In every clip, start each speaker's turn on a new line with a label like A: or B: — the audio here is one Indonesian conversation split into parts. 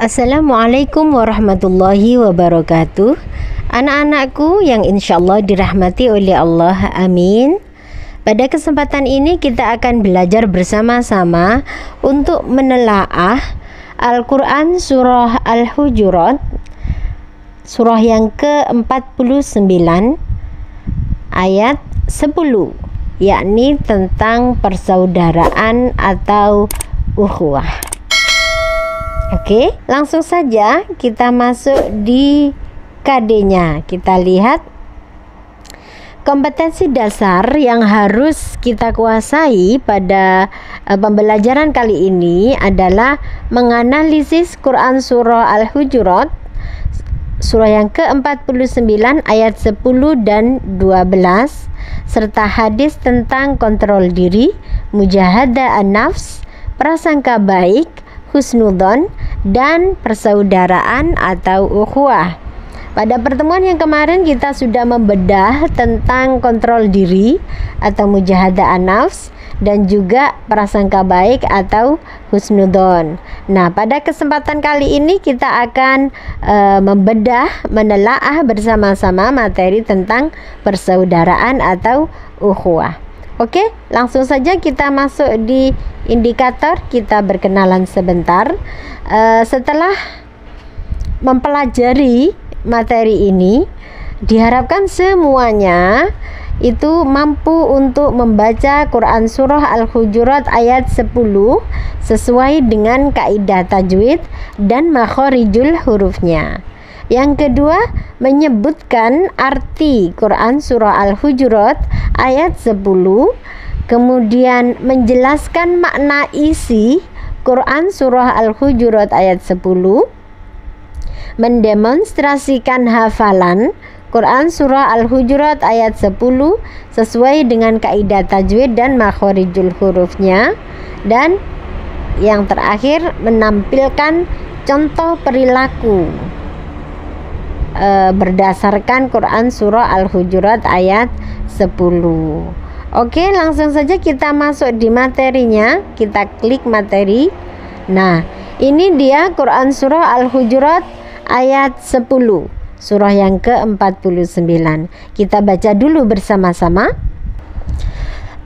A: Assalamualaikum warahmatullahi wabarakatuh. Anak-anakku yang insyaallah dirahmati oleh Allah, amin. Pada kesempatan ini kita akan belajar bersama-sama untuk menelaah Al-Quran surah Al-Hujurat, surah yang ke-49 ayat 10, yakni tentang persaudaraan atau ukhuwah. Oke, langsung saja kita masuk di KD-nya. Kita lihat kompetensi dasar yang harus kita kuasai pada pembelajaran kali ini adalah menganalisis Quran surah Al-Hujurat, surah yang ke-49 ayat 10 dan 12, serta hadis tentang kontrol diri, mujahadah an-nafs, prasangka baik, husnudzon, dan persaudaraan atau ukhuwah. Pada pertemuan yang kemarin kita sudah membedah tentang kontrol diri atau mujahadah an-nafs dan juga prasangka baik atau husnudzon. Nah, pada kesempatan kali ini kita akan menelaah bersama-sama materi tentang persaudaraan atau ukhuwah. Oke, langsung saja kita masuk di indikator. Kita berkenalan sebentar. Setelah mempelajari materi ini, diharapkan semuanya itu mampu untuk membaca Quran surah Al-Hujurat ayat 10 sesuai dengan kaidah tajwid dan makhorijul hurufnya. Yang kedua, menyebutkan arti Quran surah Al-Hujurat ayat 10, kemudian menjelaskan makna isi Quran surah Al-Hujurat ayat 10, mendemonstrasikan hafalan Quran surah Al-Hujurat ayat 10 sesuai dengan kaidah tajwid dan makhorijul hurufnya, dan yang terakhir menampilkan contoh perilaku berdasarkan Quran surah Al-Hujurat ayat 10. Oke, langsung saja kita masuk di materinya. Kita klik materi. Nah, ini dia Quran surah Al-Hujurat ayat 10, surah yang ke-49. Kita baca dulu bersama-sama.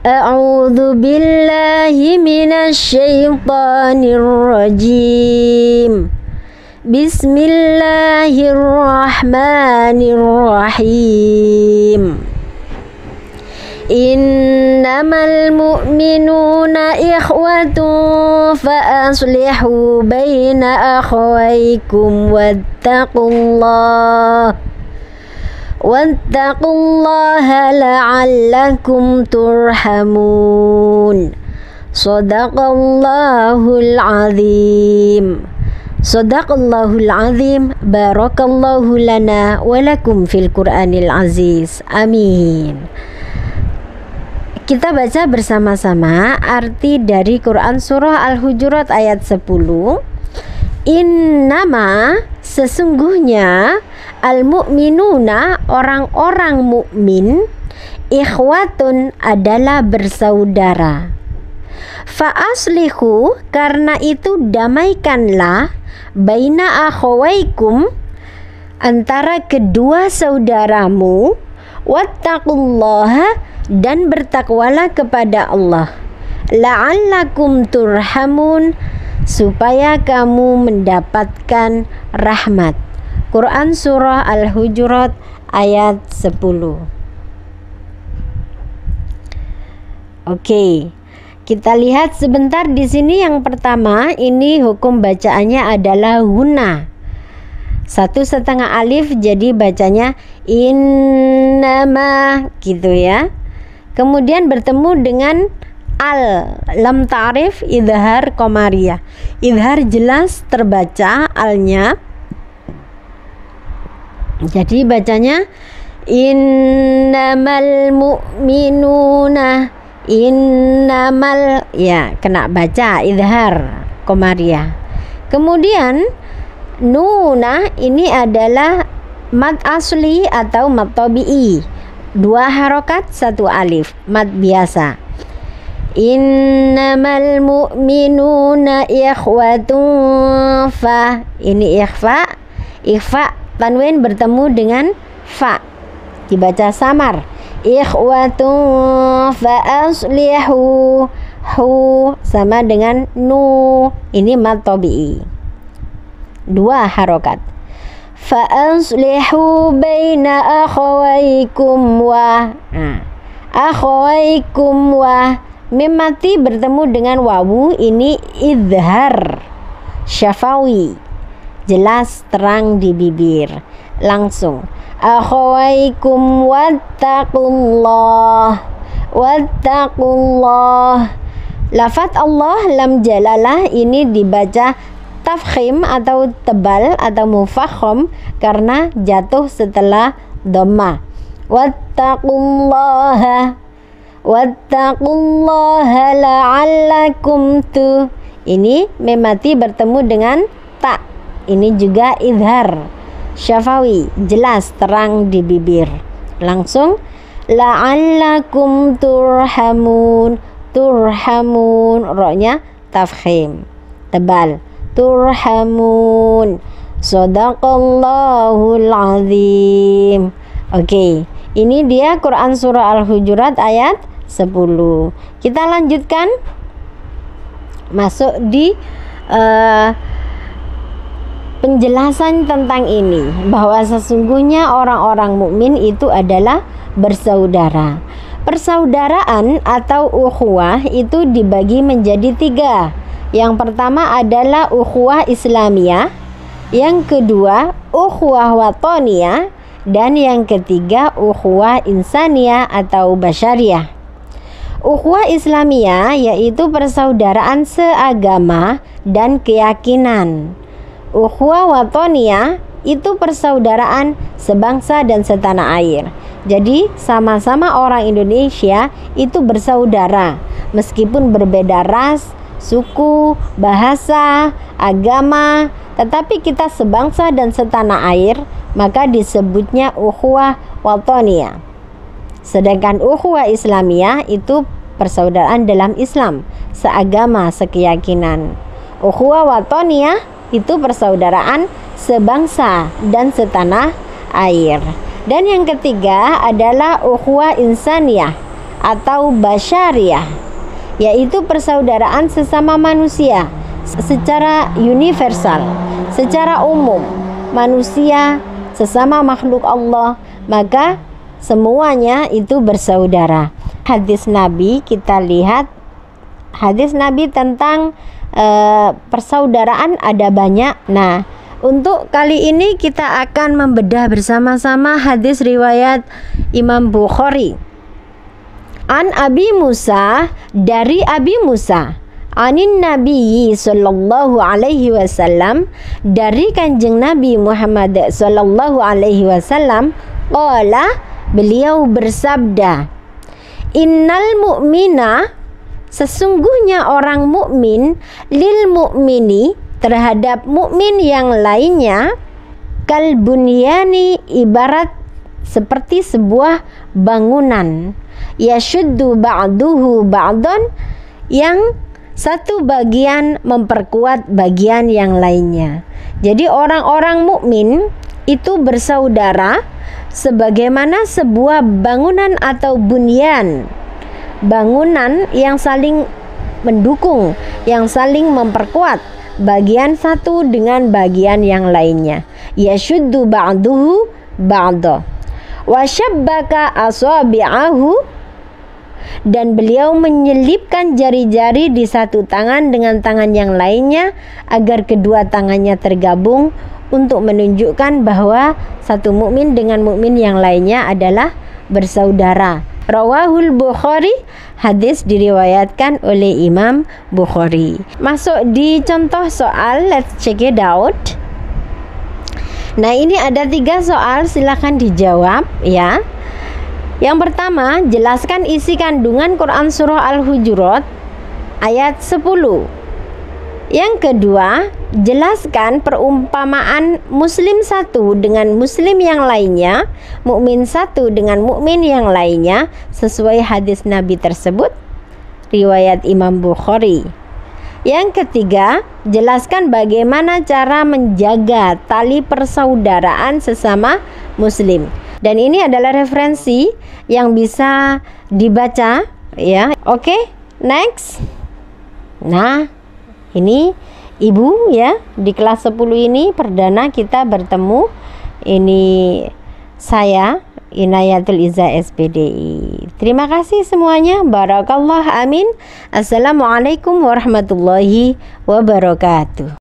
A: A'udzu billahi minasyaitonir rajim. Bismillahirrahmanirrahim. Innamal mu'minuna ikhwatun fa aslihu baina akhawaykum wattaqullaha la'allakum turhamun. Shadaqallahul azim. Shadaqallahul azim. Barakallahu lana wa lakum fil Qur'anil aziz. Amin. Kita baca bersama-sama arti dari Quran surah Al-Hujurat ayat 10. Innama, sesungguhnya, al-mu'minuna, orang-orang mukmin, ikhwatun, adalah bersaudara. Fa'aslihu, karena itu damaikanlah, baina akhawaikum, antara kedua saudaramu, wattaqullaha, dan bertakwalah kepada Allah, la'allakum turhamun, supaya kamu mendapatkan rahmat. Quran surah Al-Hujurat ayat 10. Oke, kita lihat sebentar di sini. Yang pertama, ini hukum bacaannya adalah huna, 1,5 alif, jadi bacanya innama gitu ya. Kemudian bertemu dengan al, lam ta'rif, idhar qamariyah. Idhar jelas terbaca alnya, jadi bacanya innamal mu'minuna. Innamal, ya kena baca idhar qamariyah. Kemudian nuna ini adalah mad asli atau mad tabi'i, 2 harokat 1 alif, mad biasa. Innamal mu'minuna ikhwatun fa. Ini ikhfa tanwin bertemu dengan fa, dibaca samar. Ikhwatun fa aslihu, hu sama dengan nu, ini mad tabi'i, 2 harokat. Fa aslihu baina akhawaikum wa. Akhawaikum wa, mim mati bertemu dengan wawu, ini idhar syafawi, jelas terang di bibir, langsung. Akhawaikum wattaqullah, wattaqullah. Lafaz Allah lam jalalah ini dibaca tafkhim atau tebal atau mufakham karena jatuh setelah dhamma. Wattaqullaha, wattaqullaha la'allakum tu. Ini mim mati bertemu dengan ta, ini juga idhar syafawi, jelas terang di bibir, langsung. La'allakum turhamun, turhamun, ro-nya tafkhim tebal, turhamun. Shadaqallahul azim. Oke, ini dia Quran surah Al-Hujurat ayat 10. Kita lanjutkan masuk di penjelasan tentang ini, bahwa sesungguhnya orang-orang mukmin itu adalah bersaudara. Persaudaraan atau ukhuwah itu dibagi menjadi 3. Yang pertama adalah ukhuwah Islamiyah, yang kedua ukhuwah watoniyah, dan yang ketiga ukhuwah insaniyah atau basyariyah. Ukhuwah Islamiyah yaitu persaudaraan seagama dan keyakinan. Ukhuwah watoniyah itu persaudaraan sebangsa dan setanah air. Jadi sama-sama orang Indonesia itu bersaudara, meskipun berbeda ras, suku, bahasa, agama, tetapi kita sebangsa dan setanah air, maka disebutnya ukhuwah watoniyah. Sedangkan ukhuwah Islamiyah itu persaudaraan dalam Islam, seagama, sekeyakinan. Ukhuwah watoniyah itu persaudaraan sebangsa dan setanah air. Dan yang ketiga adalah ukhuwah insaniyah atau basyariyah, yaitu persaudaraan sesama manusia secara universal, secara umum, manusia sesama makhluk Allah, maka semuanya itu bersaudara. Hadis Nabi, kita lihat hadis Nabi tentang persaudaraan ada banyak. Nah, untuk kali ini kita akan membedah bersama-sama hadis riwayat Imam Bukhari. An Abi Musa, dari Abi Musa, anin Nabi sallallahu alaihi wasallam, dari kanjeng Nabi Muhammad sallallahu alaihi wasallam, qala, beliau bersabda, innal mu'mina, sesungguhnya orang mukmin, lil mu'mini, terhadap mukmin yang lainnya, kal bunyani, ibarat seperti sebuah bangunan, yashuddu ba'duhu ba'don, yang satu bagian memperkuat bagian yang lainnya. Jadi orang-orang mukmin itu bersaudara sebagaimana sebuah bangunan atau bunyan, bangunan yang saling mendukung, yang saling memperkuat bagian satu dengan bagian yang lainnya. Yashuddu ba'duhu ba'da wa syabbaka asabi'ahu, dan beliau menyelipkan jari-jari di satu tangan dengan tangan yang lainnya agar kedua tangannya tergabung untuk menunjukkan bahwa satu mukmin dengan mukmin yang lainnya adalah bersaudara. Rawahul Bukhari, hadis diriwayatkan oleh Imam Bukhari. Masuk di contoh soal, let's check it out. Nah, ini ada 3 soal, silakan dijawab ya. Yang pertama, jelaskan isi kandungan Quran surah Al-Hujurat ayat 10. Yang kedua, jelaskan perumpamaan muslim satu dengan muslim yang lainnya, mukmin satu dengan mukmin yang lainnya sesuai hadis Nabi tersebut. riwayat Imam Bukhari. Yang ketiga, jelaskan bagaimana cara menjaga tali persaudaraan sesama muslim. Dan ini adalah referensi yang bisa dibaca ya. Oke, next. Nah, ini Ibu ya, di kelas 10 ini perdana kita bertemu. Ini saya Inayatul Izzah SPDI. Terima kasih semuanya. Barakallah, amin. Assalamualaikum warahmatullahi wabarakatuh.